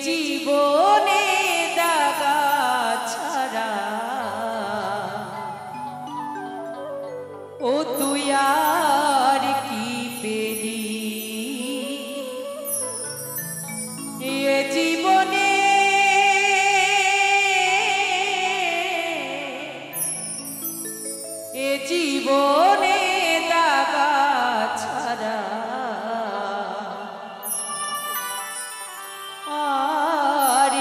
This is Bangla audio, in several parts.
জীবনে দাগা ছাড়া ও তুই আর কি পেলি এ জীবনে এ জীবনে দাগা ছাড়া আর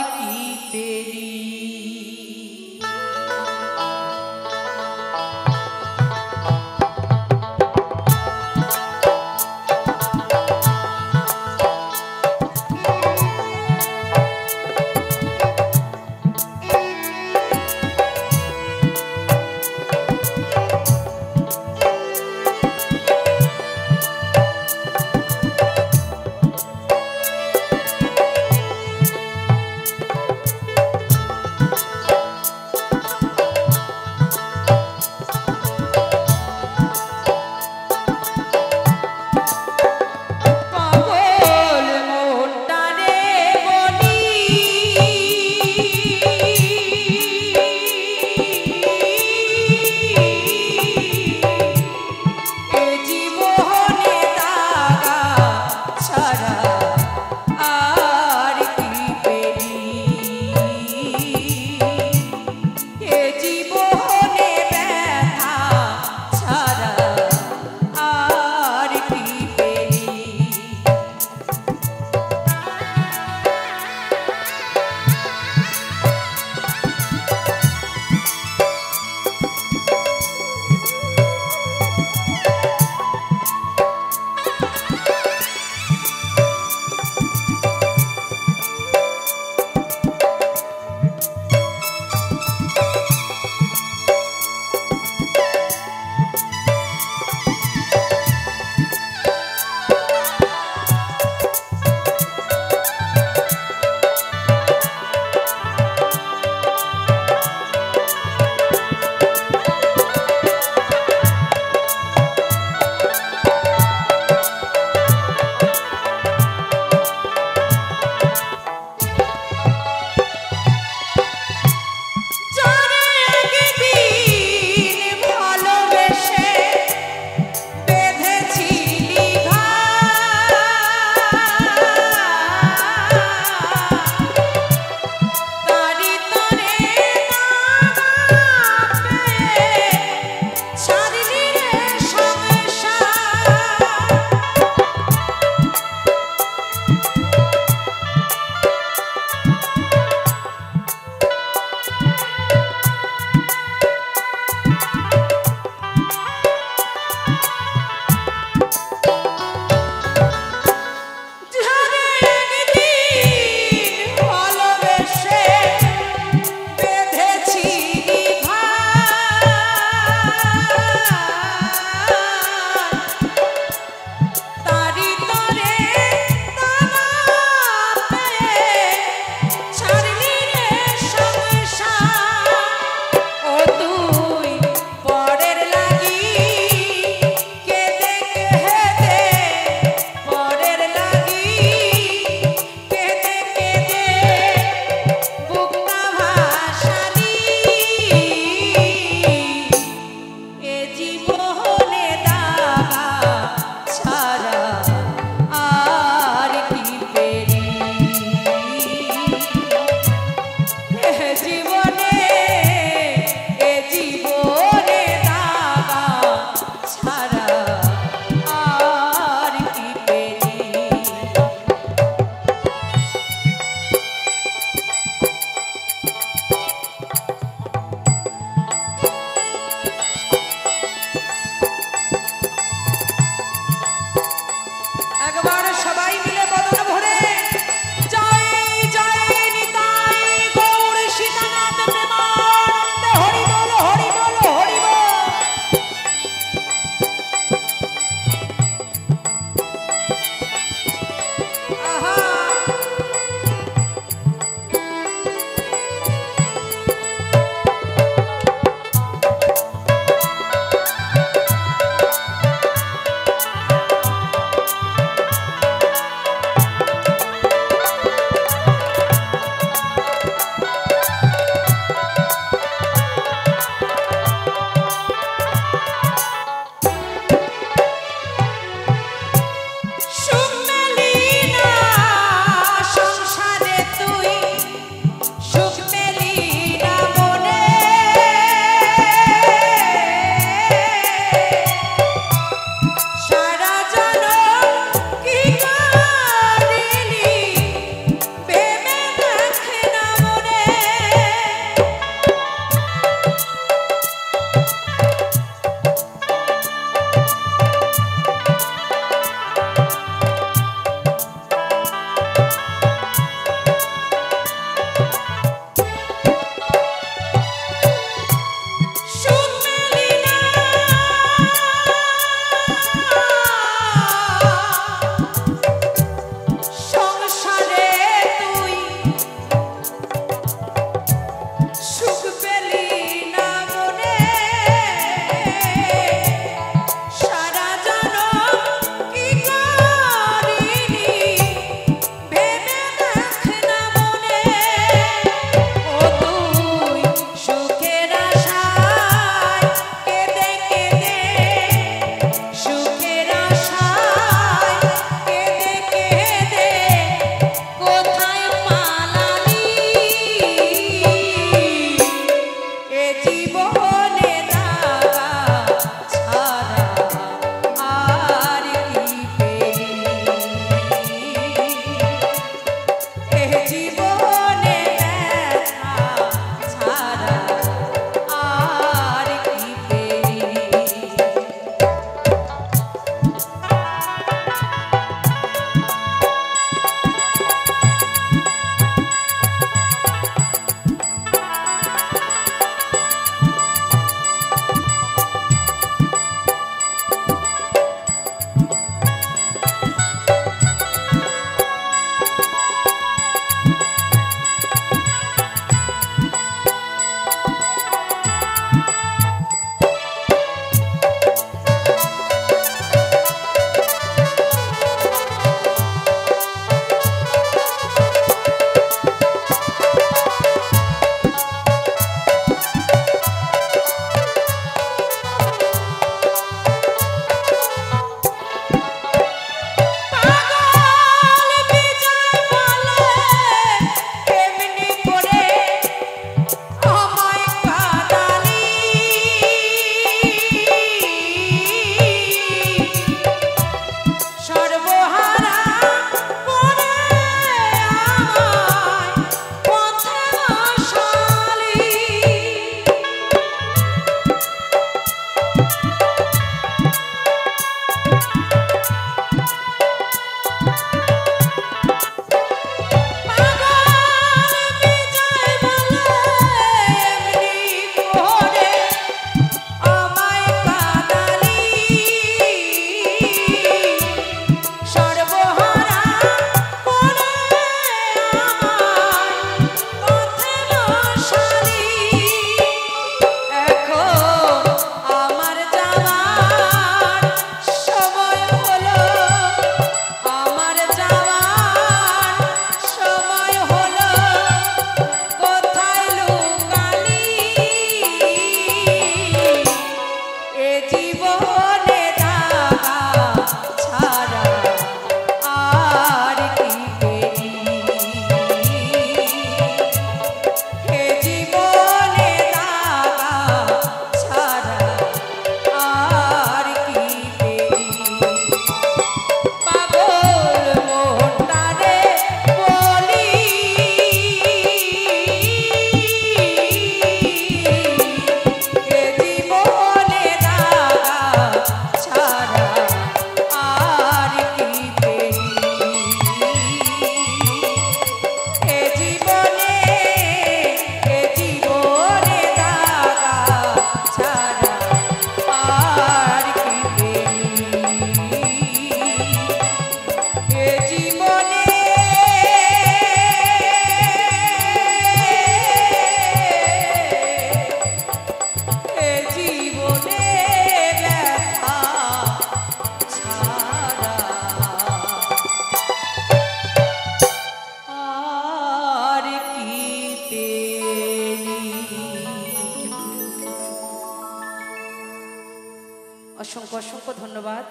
অসংখ্য অসংখ্য ধন্যবাদ।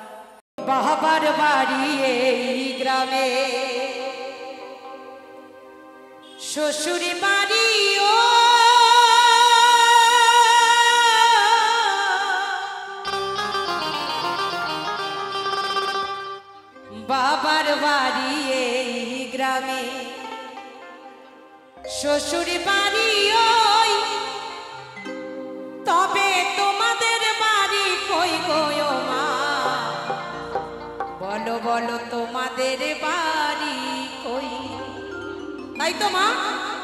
বাবার বাড়ি এই গ্রামে, শ্বশুর বাড়ি ও বাবার বাড়ি এই গ্রামে, শ্বশুর বাড়ি ওই, তবে তোমাদের বাড়ি কই গো মা, বলো বলো তোমাদের বাড়ি কই? তাই তো মা,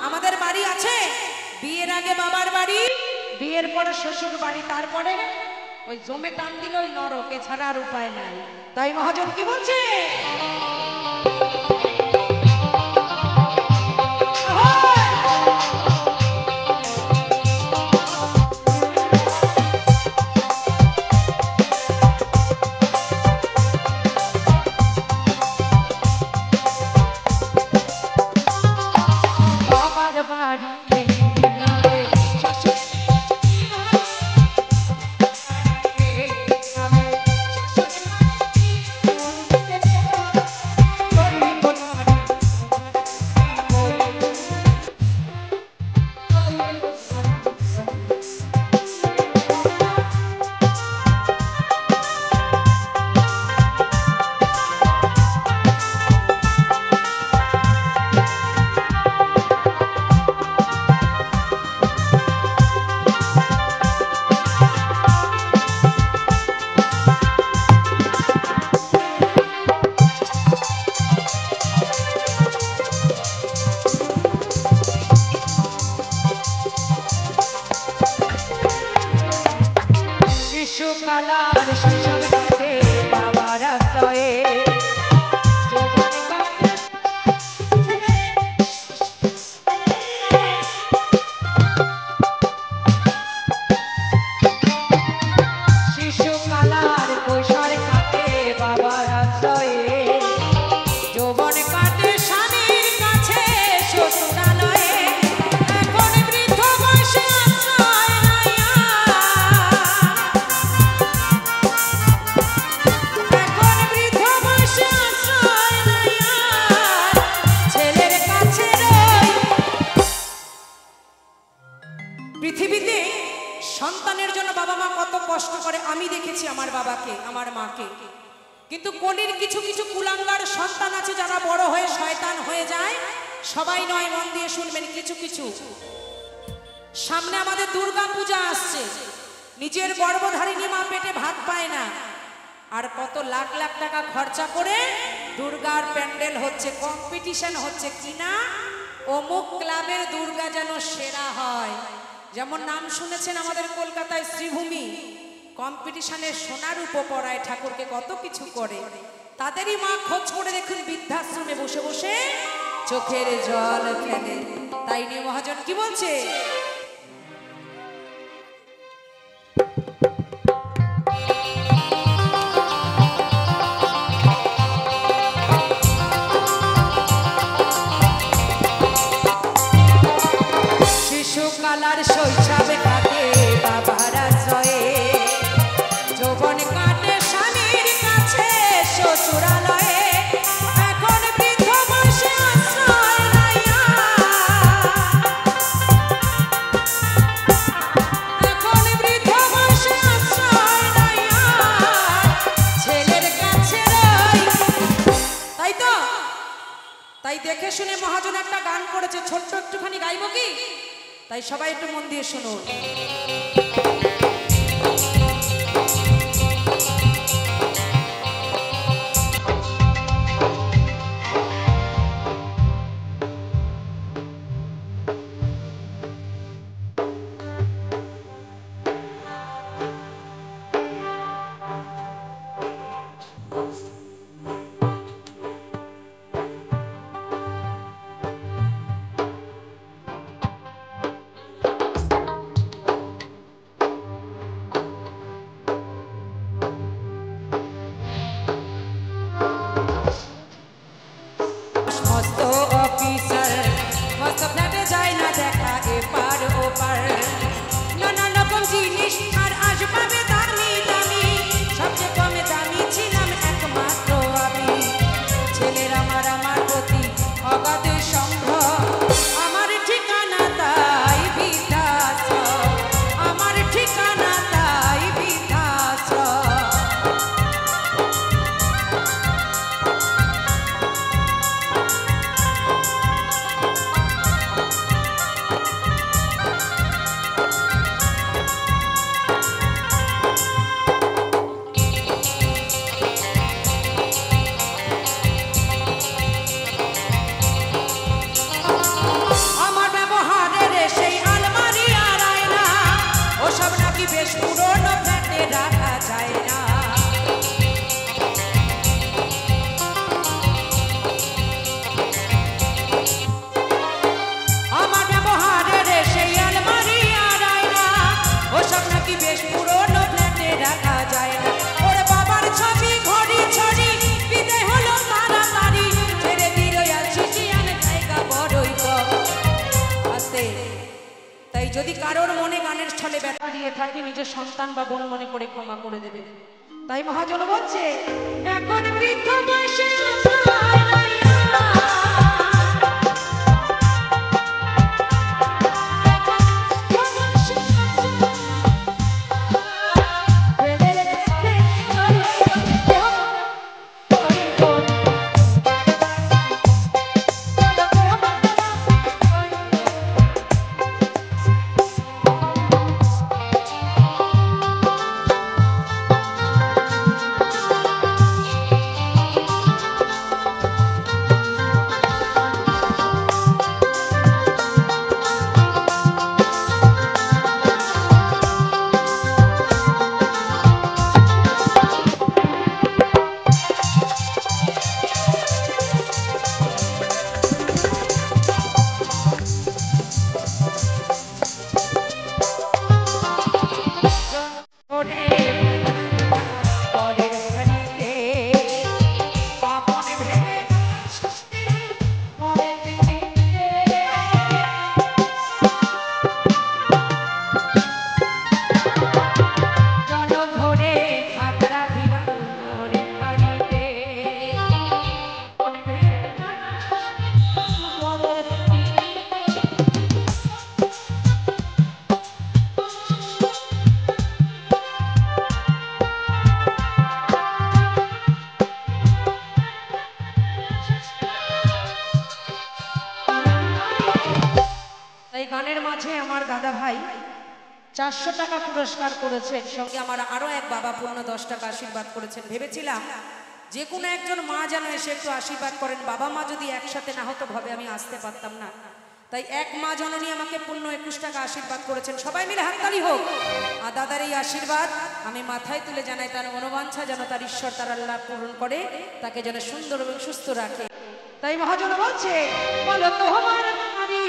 আমাদের বাড়ি আছে, বিয়ের আগে বাবার বাড়ি, বিয়ের পরে শ্বশুর বাড়ি, তারপরে ওই জমে টান দিল ওই নরক, এছাড়া আর উপায় নাই। তাই মহাজন কি বলছে? পৃথিবীতে সন্তানের জন্য বাবা মা কত কষ্ট করে আমি দেখেছি, আমার বাবাকে, আমার মাকে। কিন্তু কলির কিছু কিছু কুলাঙ্গার সন্তান আছে যারা বড় হয়ে শয়তান হয়ে যায়। সবাই নয়, মন দিয়ে শুনবেন। কিছু কিছু, সামনে আমাদের দুর্গা পূজা আসছে, নিজের গর্ভধারিণী মা পেটে ভাত পায় না, আর কত লাখ লাখ টাকা খরচা করে দুর্গার প্যান্ডেল হচ্ছে, কম্পিটিশন হচ্ছে কিনা অমুক ক্লাবের দুর্গা যেন সেরা হয়। যেমন নাম শুনেছেন আমাদের কলকাতায় শ্রীভূমি, কম্পিটিশনে সোনার উপপড়ায় ঠাকুরকে কত কিছু করে। তাদেরই মা খোঁজ করে দেখুন বৃদ্ধাশ্রমে বসে বসে চোখের জল ফেলে। তাই নিয়ে মহাজন কি বলছে? শিশুকালার শৈশবে কাটে বাবার আশ্রয়ে, যৌবন কাটে স্বামীর কাছে শ্বশুরালয়ে, এখন বৃদ্ধ বয়সে আশ্রয় নাই আর, এখন বৃদ্ধ বয়সে আশ্রয় নাই আর, ছেলের কাছে রই। তাই তো, তাই দেখে শুনে মহাজন একটা গান করেছে, ছোট্ট একটুখানি গাইব কি? তাই সবাই একটু মন দিয়ে শুনুন। অগাধ সম্ভব আমার ঠিকানা তাই বৃদ্ধাশ্রম, আমার ঠিকানা তাই বৃদ্ধাশ্রম। আমার ব্যবহারের সেই আলমারি আর আয়না ওসব নাকি বেশ পুরনো ফ্ল্যাটে রাখা যায় না। আমার ব্যবহারের সেই আলমারি আর আয়না ওসব নাকি বেশ পুরনো ফ্ল্যাটে রাখা যায় না। ওর বাবার ছবি ঘড়ি ছড়ি বিদায় হলো তাড়াতাড়ি, ছেড়ে দিল আর চিঠি আনে জায়গা বড়ই কম। আস্তে তাই যদি কারোর মনে গানের ছলে ব্যথা দিয়ে থাকে নিজের সন্তান বা বোন মনে করে ক্ষমা করে দেবে। তাই মহাজন বলছে এখন বৃদ্ধ বয়সে গানের মাঝে আমার দাদা ভাই 400 টাকা পুরস্কার করেছেন, সঙ্গে আমার আরো এক বাবা পূর্ণ 10 টাকা আশীর্বাদ করেছেন। ভেবেছিলাম যে কোনো একজন মা যেন এসে একটু আশীর্বাদ করেন, বাবা মা যদি একসাথে না হতো ভাবে আমি আসতে পারতাম না। তাই এক মা জননী আমাকে পূর্ণ 21 টাকা আশীর্বাদ করেছেন। সবাই মিলে হাততালি হোক। আর দাদার এই আশীর্বাদ আমি মাথায় তুলে জানাই তার মনোবাঞ্ছা যেন তার ঈশ্বর তার আল্লাহ পূরণ করে, তাকে যেন সুন্দর এবং সুস্থ রাখে। তাই মহাজন বলছে বলো তোমার নারী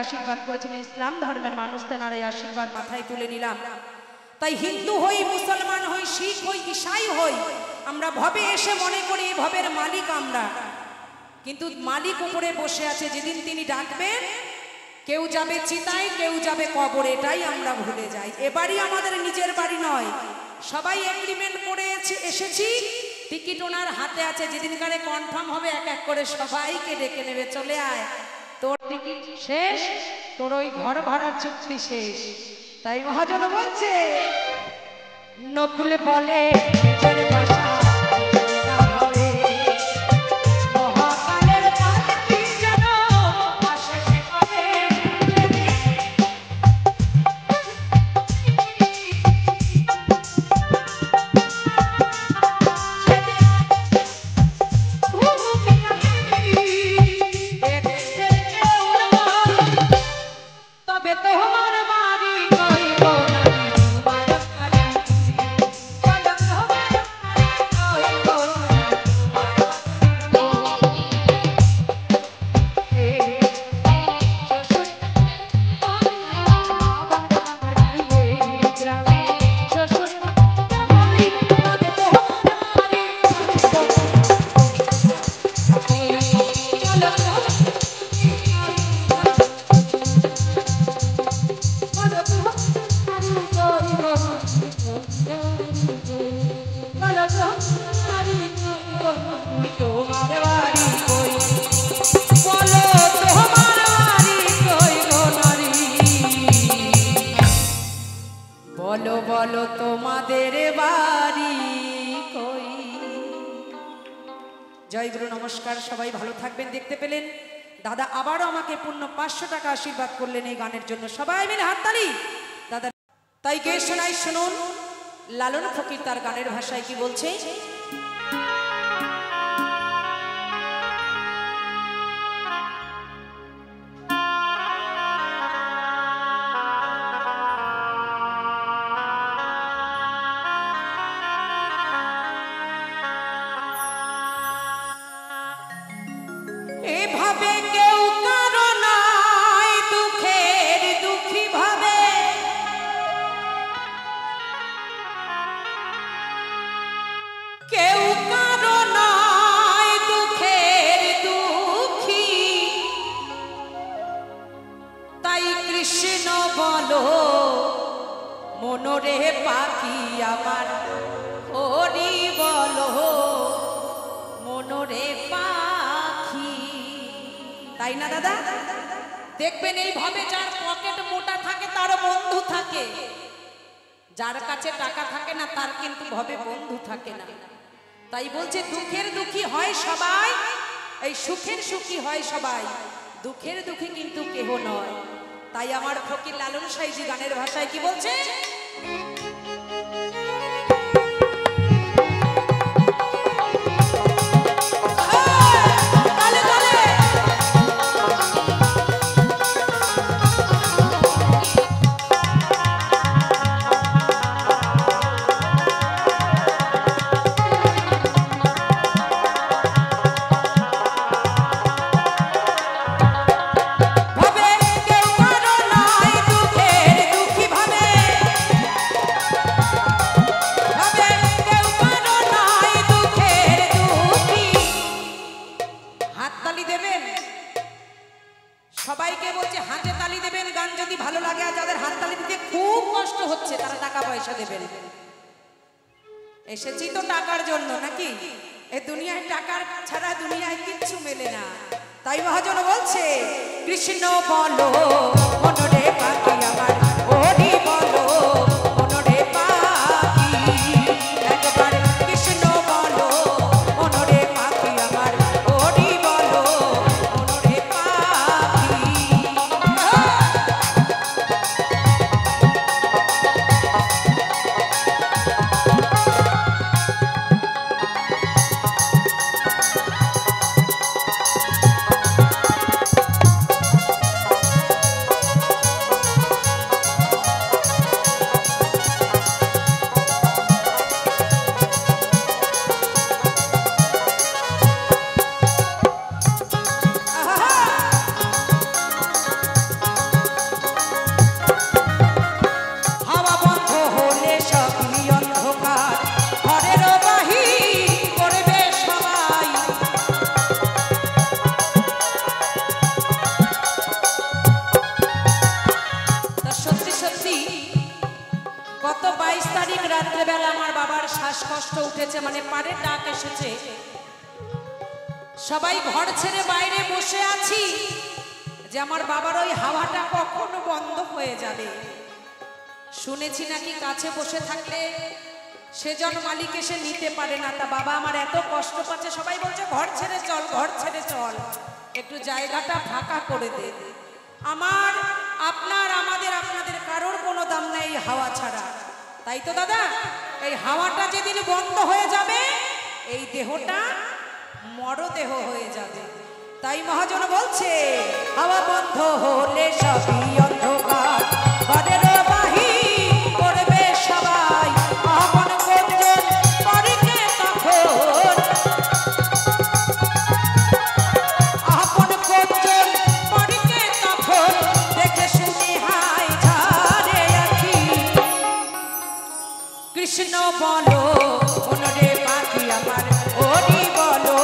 আশীর্বাদ করেছেন ইসলাম ধর্মের মানুষ, তেনার এই আশীর্বাদ মাথায় তুলে নিলাম। তাই হিন্দু হই, মুসলমান হই, শিখ হই, ঈসাই হই, আমরা ভবে এসে মনে করি এই ভবের মালিক আমরা, কিন্তু মালিক উপরে বসে আছে। যেদিন তিনি ডাকবেন কেউ যাবে চিতায়, কেউ যাবে কবরে, এটাই আমরা ভুলে যাই। এবারই আমাদের নিজের বাড়ি নয়, সবাই এগ্রিমেন্ট করে এসেছি, টিকিট ওনার হাতে আছে, যেদিনকারে কনফার্ম হবে এক এক করে সবাইকে ডেকে নেবে, চলে আয়, তোর টিকিট শেষ, তোর ওই ঘর ভাড়ার চুক্তি শেষ। তাই মহাজন বলছে, নকুল বলে নিজের ভাষা বলো বলো তোমাদের বাড়ি কই। জয় গুরু, নমস্কার, সবাই ভালো থাকবেন। দেখতে পেলেন দাদা আবারও আমাকে পূর্ণ 500 টাকা আশীর্বাদ করলেন এই গানের জন্য, সবাই মিলে হাততালি দাদা। তাই গে শোনাই, শুনুন লালন ফকির তার গানের ভাষায় কি বলছে। এভাবে কেউ কারো নাই দুঃখের দুঃখী ভাবে, কেউ কারো নাই দুঃখের দুঃখী, তাই কৃষ্ণ বলো মনোরে পাখি আমার, হরি বলো মনোরে পাখি। তাই না দাদা? দেখবেন এইভাবে যার পকেট মোটা থাকে তার বন্ধু থাকে, যার কাছে টাকা থাকে না তার কিন্তু ভাবে বন্ধু থাকে না। তাই বলছে দুঃখের দুঃখী হয় সবাই, এই সুখের সুখী হয় সবাই, দুঃখের দুঃখী কিন্তু কেহ নয়। তাই আমার ফকির লালন সাইজি গানের ভাষায় কি বলছে, সবাইকে বলছে হাতে তালি দেবেন গান যদি ভালো লাগে, আর যাদের হাত তালি দিতে খুব কষ্ট হচ্ছে তারা টাকা পয়সা দেবেন। এসেছি তো টাকার জন্য নাকি, এই দুনিয়ায় টাকার ছাড়া দুনিয়ায় কিচ্ছু মেলে না। তাই মহাজন বলছে কৃষ্ণ বলো মনোরে পাখি আমার, হরি বলো মনোরে পাখি, একবার কৃষ্ণ বলো মনোরে পাখি আমার, হরি বলো মনোরে পাখি। রাত্রেবেলা আমার বাবার শ্বাসকষ্ট উঠেছে, মানে পাড়ে ডাক এসেছে। সবাই ঘর ছেড়ে বাইরে বসে আছি যে আমার বাবার ওই হাওয়াটা কখনো বন্ধ হয়ে যাবে। শুনেছি নাকি কাছে বসে থাকলে সেজন মালিক এসে নিতে পারে না। তা বাবা আমার এত কষ্ট পাচ্ছে, সবাই বলছে ঘর ছেড়ে চল, ঘর ছেড়ে চল, একটু জায়গাটা ফাঁকা করে দে। আমার আপনার আমাদের আপনাদের কারোর কোনো দাম নেই হাওয়া ছাড়া, তাই তো দাদা? এই হাওয়াটা যেদিন বন্ধ হয়ে যাবে এই দেহটা মরদেহ হয়ে যাবে। তাই মহাজন বলছে হাওয়া বন্ধ হলে সবই অন্ধকার, ঘরের বাহির করবে সবাই আপন কোজন পরকে তখন, আপন কোজন পরকে তখন দেখে শুনি হাই ঝাড়ে আখি। কৃষ্ণ বলো মনরে পাখি আমার, ওরি বলো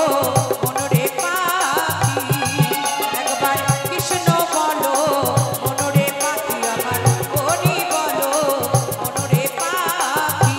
মনরে পাখি, একবার কৃষ্ণ বলো মনরে পাখি আমার, ওরি বলো মনরে পাখি।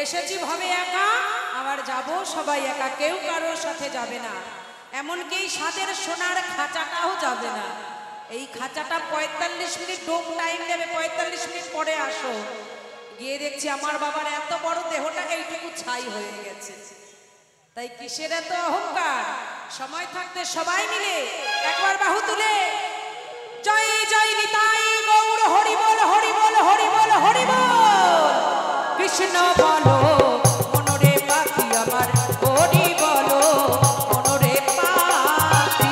এসেছি ভাবে একা, আবার যাব সবাই একা, কেউ কারোর সাথে যাবে না। এমনকি সাদের সোনার খাঁচাটাও যাবে না। এই খাঁচাটা 45 মিনিট ডোম টাইম নেবে, 45 মিনিট পরে আসো। গিয়ে দেখছি আমার বাবার এত বড় দেহটা এইটুকু ছাই হয়ে গেছে। তাই কিসের এত অহংকার? সময় থাকতে সবাই মিলে একবার বাহু তুলে জয় জয় নিতাই গৌর হরি বল, হরি বল, হরি বল, হরি বল। কৃষ্ণ বলো মনরে পাখি আমার, হরি বলো মনরে পাখি।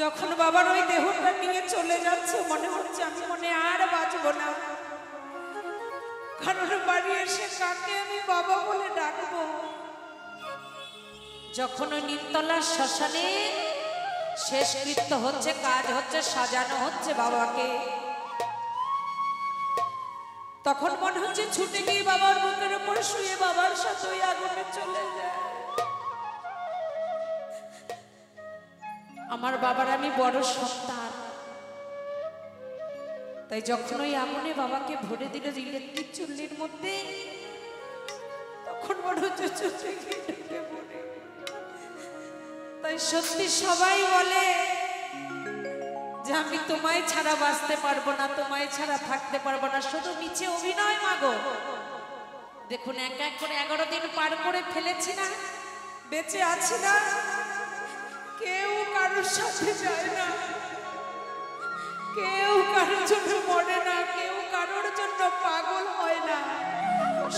যখন বাবার ওই দেহটা নিয়ে চলে যাচ্ছে মনে হচ্ছে আমি মনে আর বাঁচবো না, কারণ বাড়ি এসে কাকে আমি বাবা বলে ডাকবো। যখন ওই নিমতলার শ্মশানে শেষকৃত্য হচ্ছে, কাজ হচ্ছে, সাজানো হচ্ছে বাবাকে, তখন মনে হচ্ছে ছুটে গিয়ে বাবার বুকের উপর শুয়ে বাবার সাথে ওই আগুনে চলে যায়। আমার বাবার আমি বড় সন্তান, তাই যখন ওই আগুনে বাবাকে ভরে দিল ইলেকট্রিক চুল্লির মধ্যে, তখন মনে হচ্ছে চোখে ঢুকে পড়ে। তাই সত্যি সবাই বলে যে যে আমি তোমায় ছাড়া বাঁচতে পারবো না, তোমায় ছাড়া থাকতে পারবো না, শুধু মিছে অভিনয় মাগো। দেখুন এক এক করে 11 দিন পার করে ফেলেছি না, বেঁচে আছি না, কেউ কারোর সাথে যায় না, কেউ কারোর জন্য মরে না, কেউ কারোর জন্য পাগল হয় না,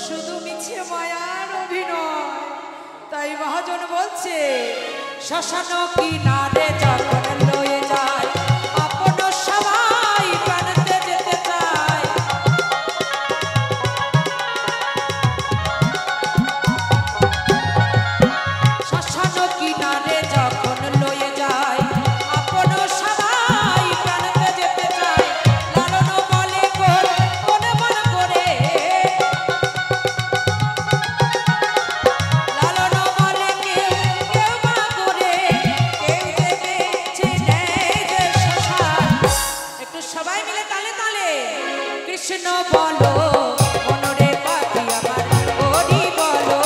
শুধু মিছে মায়ার অভিনয়। তাই মহাজন বলছে শ্মশান কিনারে যখন লয়ে যায় আপন সবাই প্রাণতে যেতে চায়। শ্মশান কিনারে যখন লয়ে যায় আপন সবাই প্রাণতে যেতে চায়। লালন বলে কোন মন করে, লালন বলে কেউ মা করে, কেউ দেখেছে নেই যে শ্মশান। একটু সবাই মিলে তালে তালে কৃষ্ণ বলো মনরে পাখি আমার, হরি বলো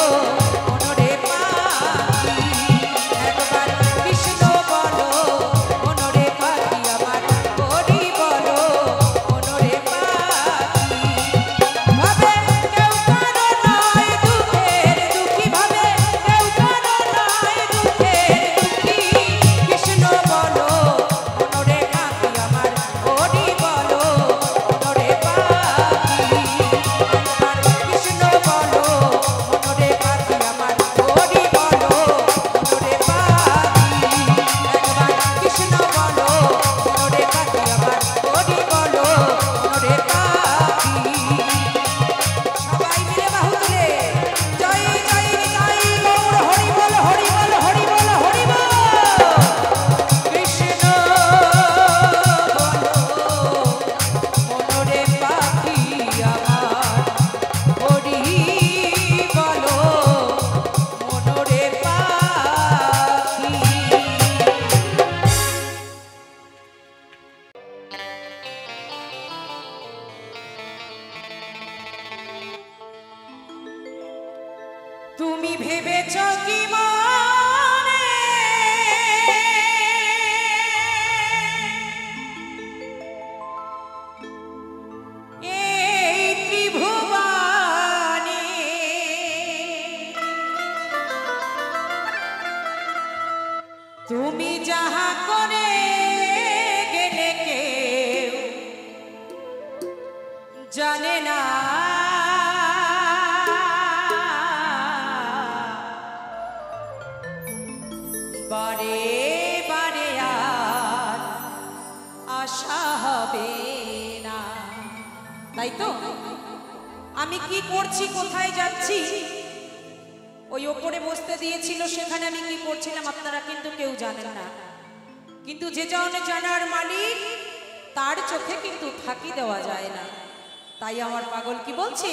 মনরে পাখি। একবার কৃষ্ণ বলো মনরে পাখি আমার, হরি বলো মনরে পাখি। ভাবে কেউ কারো নয় দুঃখের দুঃখী, ভাবে কেউ কারো নয় দুঃখের দুঃখী। কৃষ্ণ বলো মনরে পাখি আমার, হরি বলো মনরে পাখি। একবার কৃষ্ণ বলো মনরে পাখি আমার, হরি বলো মনরে পাখি। একবার কৃষ্ণ বলো মনরে পাখি আমার, হরি বলো মনরে পাখি। সবাই মিলে বাহু তুলে জয় জয় নিতাই গৌর, হরি বল হরি বল হরি বল হরি বল। কৃষ্ণ বলো মনরে পাখি আমার, হরি বলো মনরে পাখি। তুমি ভেবেছ কি মনে এই ত্রিভুবনে তুমি যাহা করে গেলে কেউ জানে না। বারে বারে আর আশা হবে না। তাই তো আমি কি করছি, কোথায় যাচ্ছি, ওই ওপরে বসতে দিয়েছিল সেখানে আমি কি করছিলাম আপনারা কিন্তু কেউ জানেন না। কিন্তু যে জন জানার মালিক তার চোখে কিন্তু ফাঁকি দেওয়া যায় না। তাই আমার পাগল কি বলছে,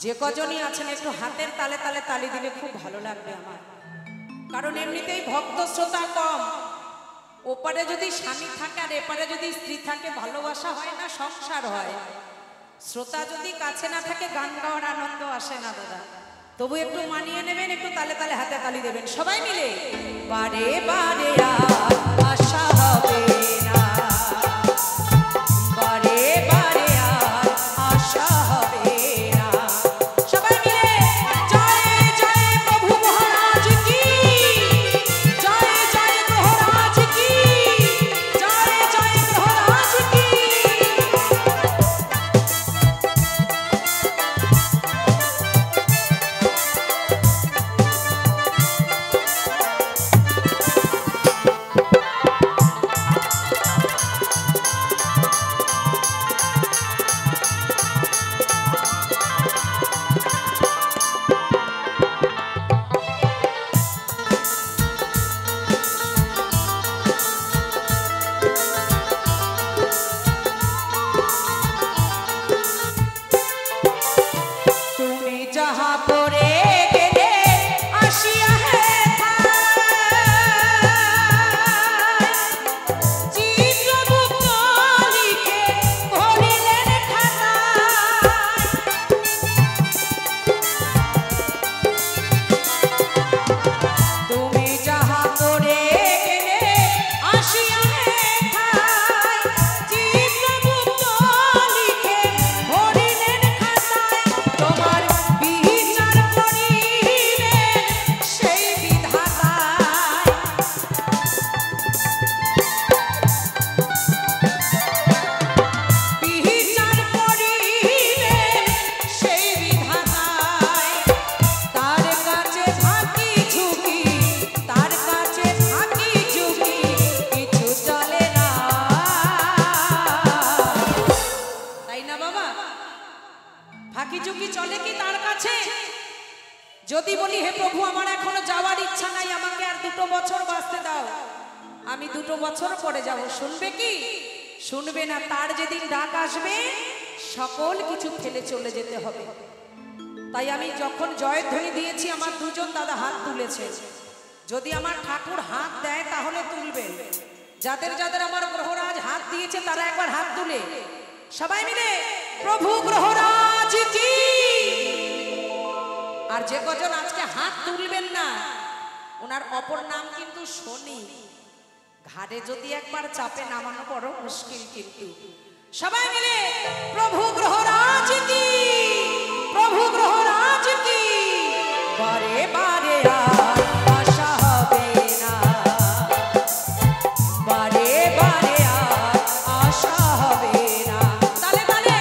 যে কজনই আছেন একটু হাতের তালে তালে তালি দিলে খুব ভালো লাগবে আমার। কারণ এমনিতেই ভক্ত শ্রোতা কম, ওপারে যদি স্বামী থাকে আর এপারে যদি স্ত্রী থাকে ভালোবাসা হয় না, সংসার হয়। শ্রোতা যদি কাছে না থাকে গান গাওয়ার আনন্দ আসে না দাদা। তবু একটু মানিয়ে নেবেন, একটু তালে তালে হাতে তালি দেবেন সবাই মিলে। বারে বারে আর আশা হবে না, বারে বারে আর আশা হবে না। সবাই মিলে জয় জয় প্রভু মহারাজ কি, জয় জয় মহারাজ কি, জয় জয় মহারাজ কি। ফাঁকি ঝুঁকি চলে কি তার কাছে? যদি বলি হে প্রভু আমার এখনো যাওয়ার ইচ্ছা নাই, আমাকে আর 2 বছর বাঁচতে দাও, আমি 2 বছর পরে যাব, শুনবে কি? শুনবে না। তার যেদিন ডাক আসবে সকল কিছু ফেলে চলে যেতে হবে। তাই আমি যখন জয়ধ্বনি দিয়েছি আমার 2জন দাদা হাত তুলেছে। যদি আমার ঠাকুর হাত দেয় তাহলে তুলবে। যাদের যাদের আমার গ্রহরাজ হাত দিয়েছে তারা একবার হাত তুলে সবাই মিলে প্রভু গ্রহরাজ কি। আর যে কজন আজকে হাত তুলবেন না ওনার অপর নাম কিন্তু শনি। ঘাড়ে যদি একবার চাপে নামানো বড় মুশকিল। কিন্তু সবাই মিলে প্রভু গ্রহরাজ কি, প্রভু গ্রহরাজ কি। বারে বারে আর আশা হবে না, বারে বারে আর আশা হবে না। তালে তালে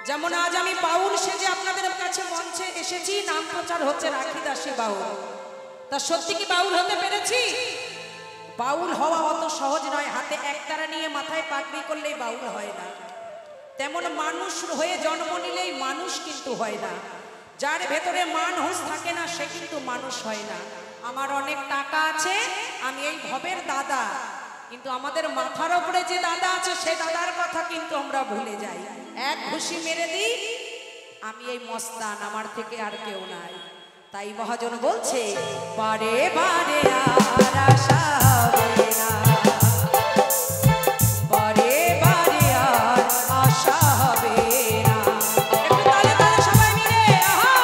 যেমন আজ আমি বাউল সেজে আপনাদের কাছে মঞ্চে এসেছি, নাম প্রচার হচ্ছে রাখি দাসী বাউল। তা সত্যি কি বাউল হতে পেরেছি? বাউল হওয়া অত সহজ নয়। হাতে একতারা নিয়ে মাথায় পাগড়ি করলেই বাউল হয় না। তেমন মানুষ হয়ে জন্ম নিলেই মানুষ কিন্তু হয় না। যার ভেতরে মান হুঁশ থাকে না সে কিন্তু মানুষ হয় না। আমার অনেক টাকা আছে, আমি এই ভবের দাদা, কিন্তু আমাদের মাথার উপরে যে দাদা আছে সে দাদার কথা কিন্তু আমরা ভুলে যাই। এক ঘুষি মেরে দিই আমি এই মস্তান, আমার থেকে আর কেউ নাই। তাই মহাজন বলছে বারে বারে আর আশা হবে না, বারে বারে আর আশা হবে না। একটু তালে তালে সবাই মিলে আহা।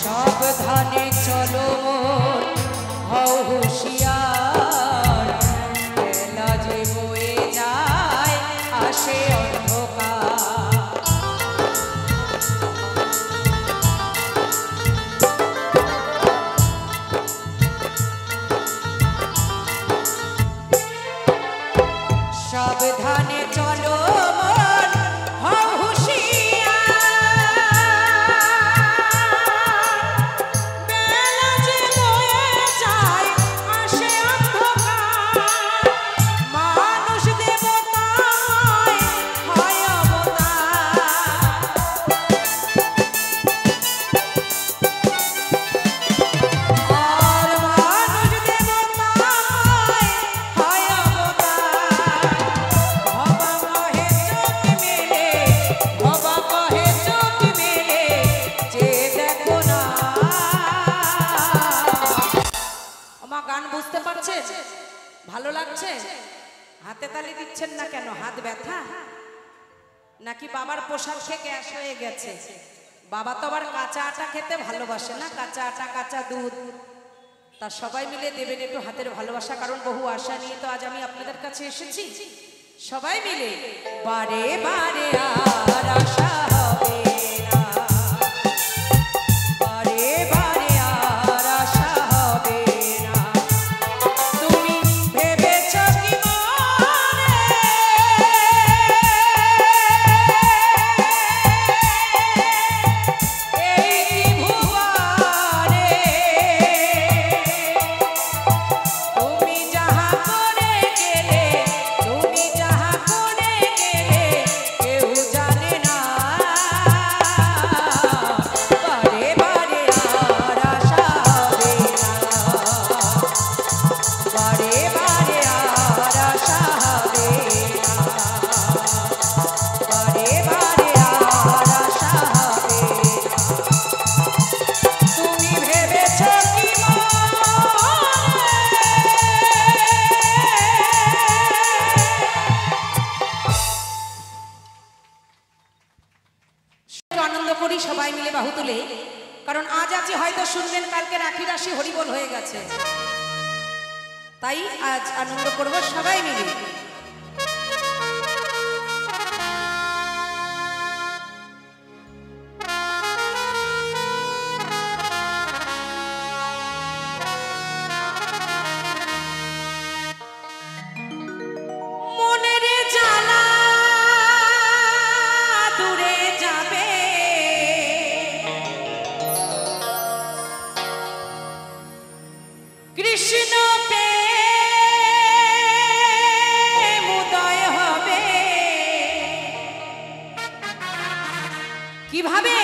সাবধানে চলো হও হুঁশিয়ার, বেলা যে বয়ে যায় আসে অন্ধকার। সাবধানে চলো হও হুঁশিয়ার, ভালো লাগছে? হাতে তালি দিচ্ছেন না কেন? হাত ব্যথা নাকি বাবার পোশাক খেয়ে গ্যাস হয়ে গেছে? বাবা তো আবার কাঁচা আটা খেতে ভালোবাসে না, কাঁচা আটা কাঁচা দুধ। তা সবাই মিলে দেবেন একটু হাতের ভালোবাসা, কারণ বহু আশা নিয়ে তো আজ আমি আপনাদের কাছে এসেছি। সবাই মিলে বারে বারে আর আশা হবে না, বারে বারে আর আশা হবে না। তুমি ভেবেছ কি মনে এই ভুবনে তুমি যাহা করে গেলে, তুমি যাহা করে গেলে কেউ জানে না। বারে বারে আর আশা হবে না, বারে বারে আর আশা হবে না, বারে বারে আর আশা হবে না। তুমি ভেবেছ কি আনন্দ করি সবাই মিলে বাহু তুলে, কারণ আজ আছি হয়তো শুনবেন, কালকে রাখি রাশি হরিবোল হয়ে গেছে, তাই আজ আনন্দ করব সবাই মিলে। মনের জ্বালা দূরে যাবে, কৃষ্ণ প্রেম উদয় হবে। কিভাবে?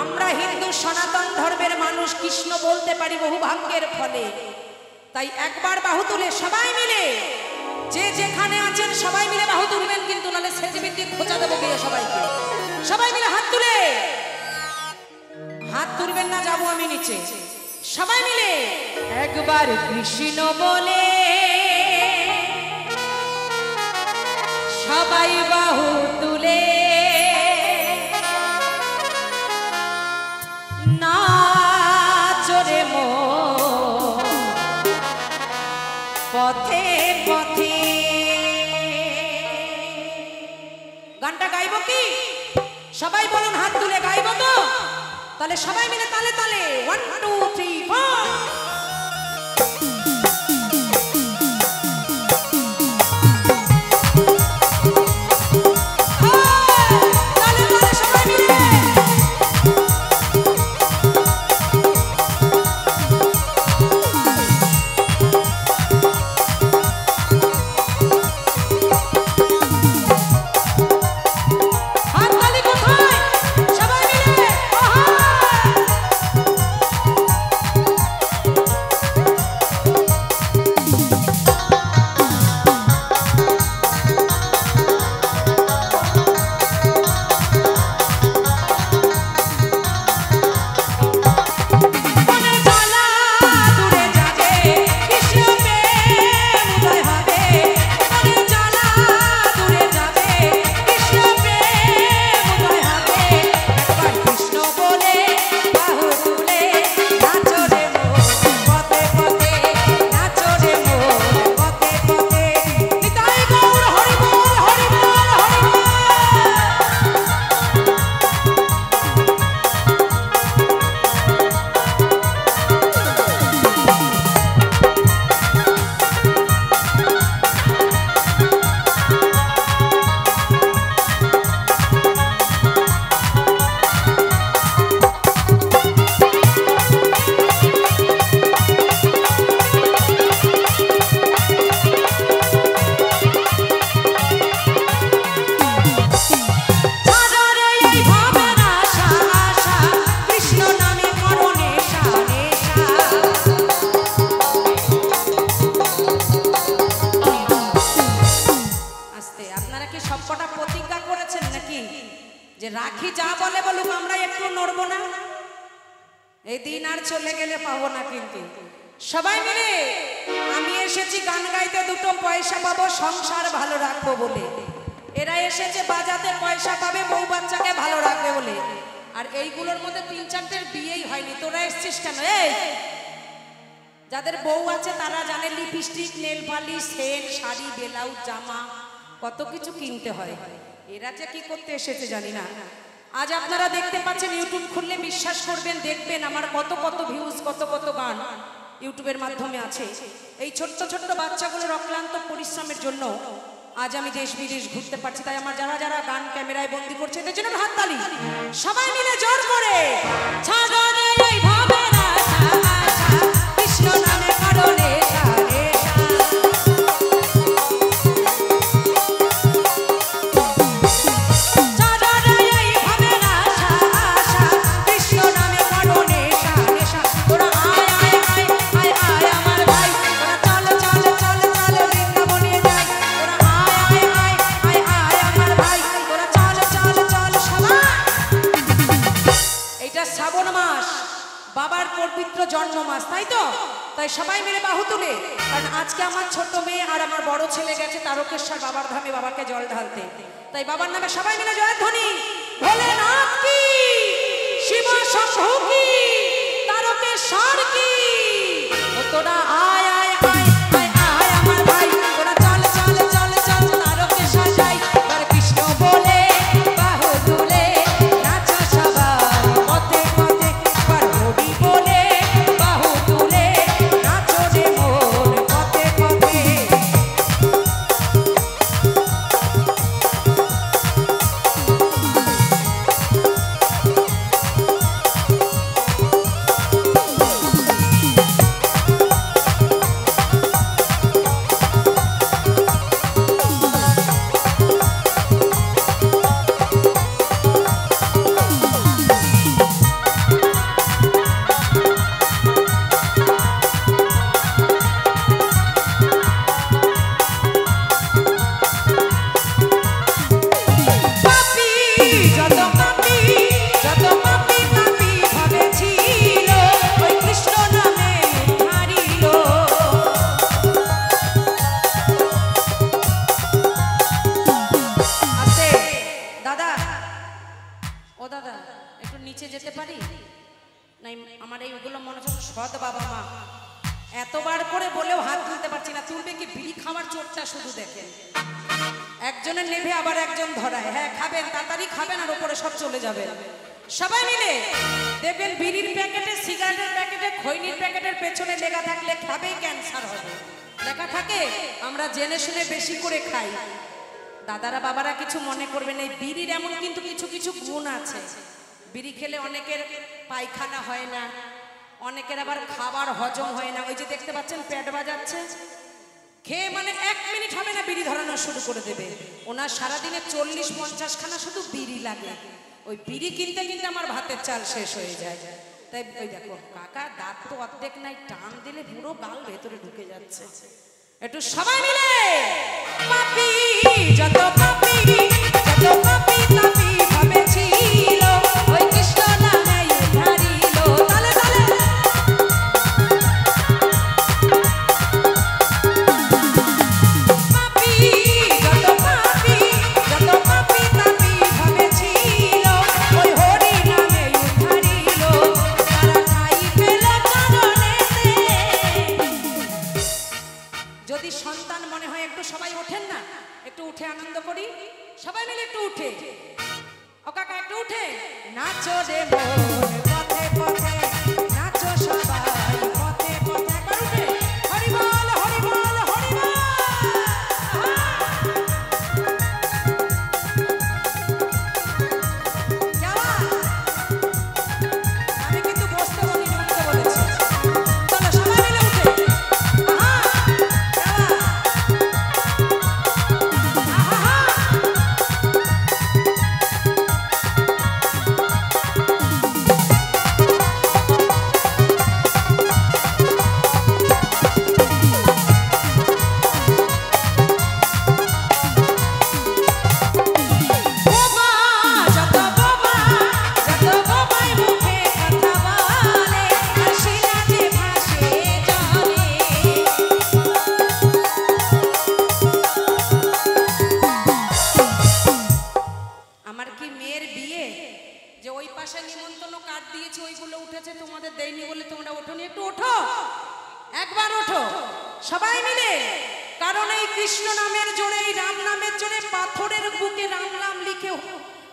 আমরা হিন্দু সনাতন ধর্মের মানুষ কৃষ্ণ বলতে পারি বহু ভাগ্যের ফলে। তাই একবার বাহু তুলে সবাই মিলে, যে যেখানে আছেন সবাই মিলে বাহু তুলবেন, কিন্তু নালে সেজবিদ্যি খোঁচা দেবো গিয়ে সবাইকে। সবাই মিলে হাত তুলে, হাত তুলবেন না, যাবো আমি নিচে। সবাই মিলে একবার কৃষ্ণ বলে সবাই বাহু তুলে নাচরে মো পথে পথে। গানটা গাইব কি? সবাই বলুন, হাত তুলে গাইব তো? তাহলে সবাই মিলে তালে তালে 1 2 3 4। যে রাখি যা বলে বলুক আমরা একটু নড়বো না, এই দিন আর চলে গেলে পাবো না। কিন্তু সবাই মিলে আমি এসেছি গান গাইতে, দুটো পয়সা পাবো, সংসার ভালো রাখবো বলে। এরা এসেছে বাজাতে, পয়সা পাবে, বউ বাচ্চাকে ভালো রাখবে বলে। আর এইগুলোর মধ্যে 3-4টের বিয়েই হয়নি। তোরা এসছিস কেন? এই যাদের বউ আছে তারা জানে lipstick, nail polish, scent, sari, blouse, জামা কত কিছু কিনতে হয়। এরা যে কি করতে এসেছে জানি না। আজ আপনারা দেখতে পাচ্ছেন, ইউটিউব খুললে বিশ্বাস করবেন, দেখবেন আমার কত কত ভিউজ, কত কত গান ইউটিউবের মাধ্যমে আছে। এই ছোট্ট ছোট্ট বাচ্চাগুলোর অক্লান্ত পরিশ্রমের জন্য আজ আমি দেশ বিদেশ ঘুরতে পারছি। তাই আমার যারা যারা গান ক্যামেরায় বন্দি করছে এদের জন্য হাততালি। সবাই মিলে জোর করে ছাগলে এই ভাবে না কৃষ্ণ নামে কারণে বাবার পবিত্র জন্ম মাস, তাই তো? তাই সবাই মিলে বাহু তুলে, কারণ আজকে আমার ছোট মেয়ে আর আমার বড় ছেলে গেছে তারকেশ্বর বাবার ধামে বাবাকে জল ঢালতে। তাই বাবার নামে সবাই মিলে জয়ধ্বনি, ভোলেনাথ কি, শিব শম্ভু কি, তারকেশ্বর কি। ও তোরা আয় আয় আয় আয় আয় আমার ভাই, তোরা চল চল চল চল তারকেশ্বর যাই। আর কৃষ্ণ বলে বাহু তুলে নাচো সবাই পথে পথে, আর হরি বলে বাহু তুলে নাচো রে মন পথে পথে। এতবার করে বলেও হাত তুলতে পারছি না। তুলবে কি? বিড়ি খাওয়ার চোরটা শুধু দেখেন, একজনের নেভে আবার একজন ধরায়। হ্যাঁ খাবেন, তাড়াতাড়ি খাবেন আর ওপরে সব চলে যাবে। সবাই মিলে দেখবেন বিড়ির প্যাকেটে, সিগারেটের প্যাকেটে, খৈনির প্যাকেটের পেছনে লেখা থাকলে খাবেই ক্যান্সার হবে। লেখা থাকে, আমরা জেনে শুনে বেশি করে খাই। দাদারা বাবারা কিছু মনে করবেন, এই বিড়ির এমন কিন্তু কিছু কিছু গুণ আছে। বিড়ি খেলে অনেকের পায়খানা হয় না, অনেকের আবার খাবার হজম হয় না। ওই যে দেখতে পাচ্ছেন পেট বাজাচ্ছে, খেয়ে মানে 1 মিনিট হবে না বিড়ি ধরানো শুরু করে দেবে। ওনার সারাদিনে 40-50 খানা শুধু বিড়ি লাগে। ওই বিড়ি কিনতে কিনতে আমার ভাতের চাল শেষ হয়ে যায়। তাই ওই দেখো কাকা, দাঁত তো অর্ধেক নাই, টান দিলে পুরো গাল ভেতরে ঢুকে যাচ্ছে। একটু সবাই মিলে পাপি যত পাপি যত পাপি তাপি ভাবে ছিল, ওই কৃষ্ণ নামে উদ্ধারিল। তালে তালে পাপি যত পাপি যত পাপি তাপি ভাবে ছিল, ওই হরি নামে উদ্ধারিল। তারা ঠাই পেল চরণেতে। যদি সন্তান মনে হয়, একটু সবাই ওঠেন না, একটু উঠে আনন্দ করি সবাই মিলে, একটু উঠে। ও কাকা একটু উঠে নাচো রে মন পথে পথে, নাচো সবাই পথে পথে। একবার উঠে হরি বল হরি বল হরি বল। আমি কিন্তু বসতে বলিনি, উঠতে বলেছি। চলো সবাই মিলে উঠে। দিয়েছি ওইগুলো উঠেছে, তোমাদের দেয়নি বলে তোমরা ওঠোনি, একটু ওঠো, একবার ওঠো সবাই মিলে। কারণ এই কৃষ্ণ নামের জোরে, এই রাম নামের জোরে পাথরের বুকে রাম নাম লিখে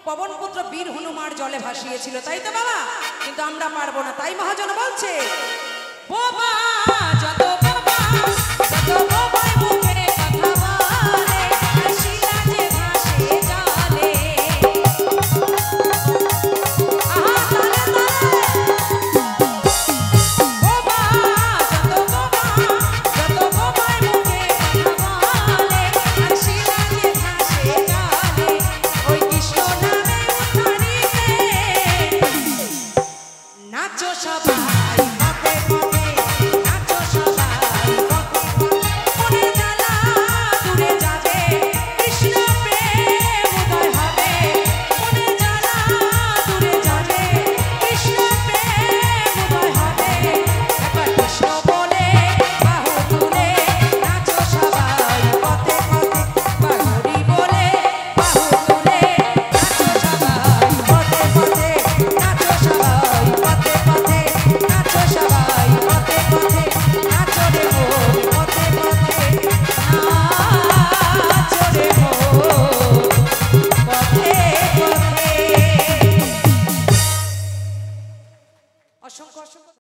পবনপুত্র বীর হনুমান জলে ভাসিয়েছিল, তাই তো বাবা? কিন্তু আমরা পারবো না, তাই মহাজন বলছে বাবা যত বাবা যত বাবা